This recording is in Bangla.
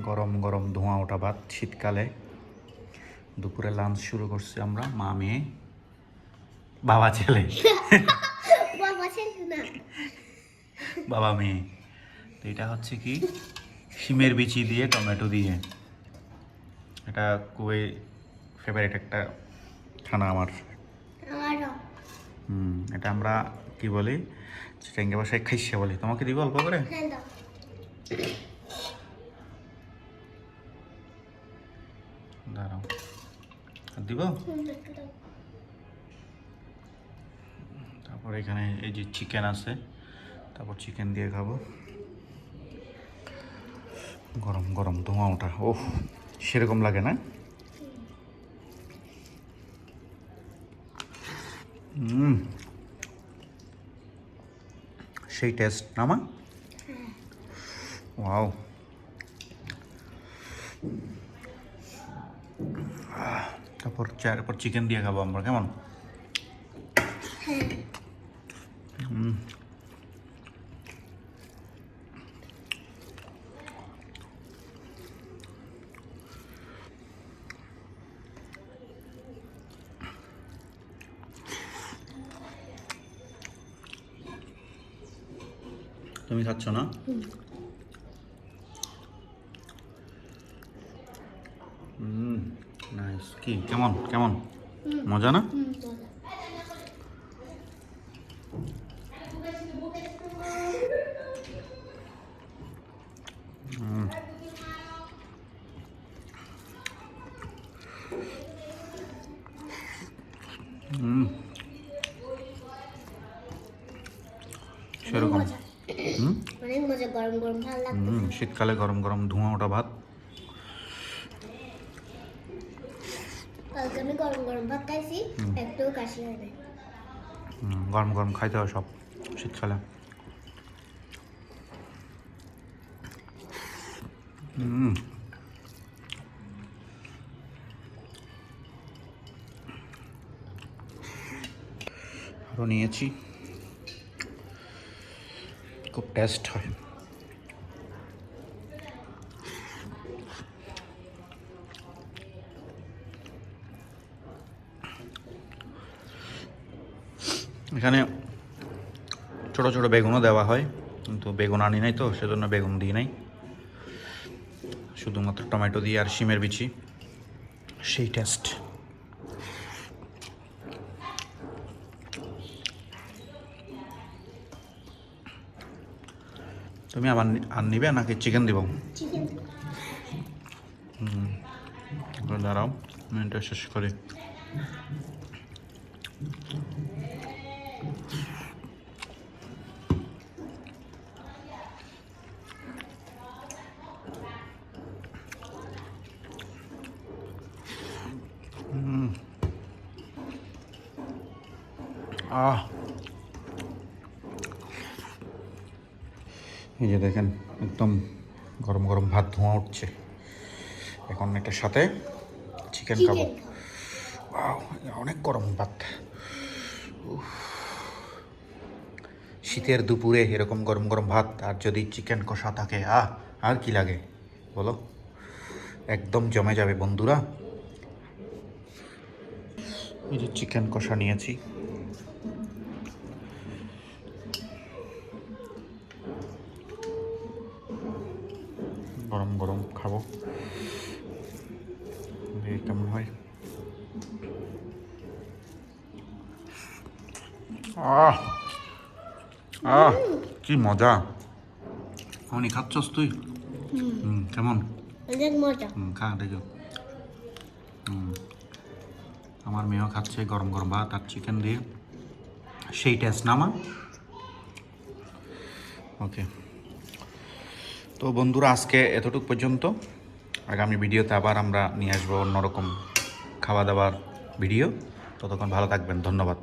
গরম গরম ধোঁয়া ওঠা ভাত শীতকালে। দুপুরে লাঞ্চ শুরু করছি আমরা, মা মেয়ে বাবা ছেলে বাবা মেয়ে। তো এটা হচ্ছে কি শিমের বিচি দিয়ে টমেটো দিয়ে, এটা খুবই ফেভারিট একটা খানা আমার। এটা আমরা কি বলি, চিটাঙ্গা ভাষায় খাইসা বলি। তোমাকে দিব অল্প করে? দাঁড়াও, দিব। তারপর এখানে এই যে চিকেন আছে, তারপর চিকেন দিয়ে খাবো। গরম গরম ধোঁয়া ওঠা, ওহ সেরকম লাগে না? সেই টেস্ট না মা? ওয়াও। তারপর চিকেন দিয়ে খাবো আমরা, কেমন? তুমি খাচ্ছ না? নাইস। কি কেমন কেমন মজা না? সেরকম। অনেক মজা, গরম গরম ভালো লাগছে। শীতকালে গরম গরম ধোঁয়া ওঠা ভাত। কালকে আমি গরম গরম ভাত খাইছি, একটু কাশি হয় নাই। গরম গরম খাইতে হয় সব শীতকালে। আরও নিয়েছি, খুব টেস্ট হয়। এখানে ছোট ছোট বেগুনও দেওয়া হয়, কিন্তু বেগুন আনি নাই তো, সেজন্য বেগুন দিই নাই। শুধুমাত্র টমেটো দিয়ে আর শিমের বিচি, সেই টেস্ট। তুমি আবার আর নিবে নাকি চিকেন দিব? দাঁড়াও মিনিটটা শেষ করি। এই যে দেখেন, একদম গরম গরম ভাত ধোঁয়া উঠছে। এখন এটার সাথে চিকেন খাবো। অনেক গরম ভাত। শীতের দুপুরে এরকম গরম গরম ভাত আর যদি চিকেন কষা থাকে, আর কি লাগে বলো? একদম জমে যাবে বন্ধুরা। এই যে চিকেন কষা নিয়েছি, গরম গরম খাবো, কেমন হয়। কি মজা। অনি খাচ্ছস তুই? কেমন? অনেক মজা। খা দেখো। আমার মেয়েও খাচ্ছে গরম গরম ভাত আর চিকেন দিয়ে, সেই টেস্ট না মা? ওকে, তো বন্ধুরা আজকে এতটুকু পর্যন্ত। আগামী ভিডিওতে আবার আমরা নিয়ে আসবো অন্যরকম খাওয়া দাওয়ার ভিডিও। ততক্ষণ ভালো থাকবেন, ধন্যবাদ।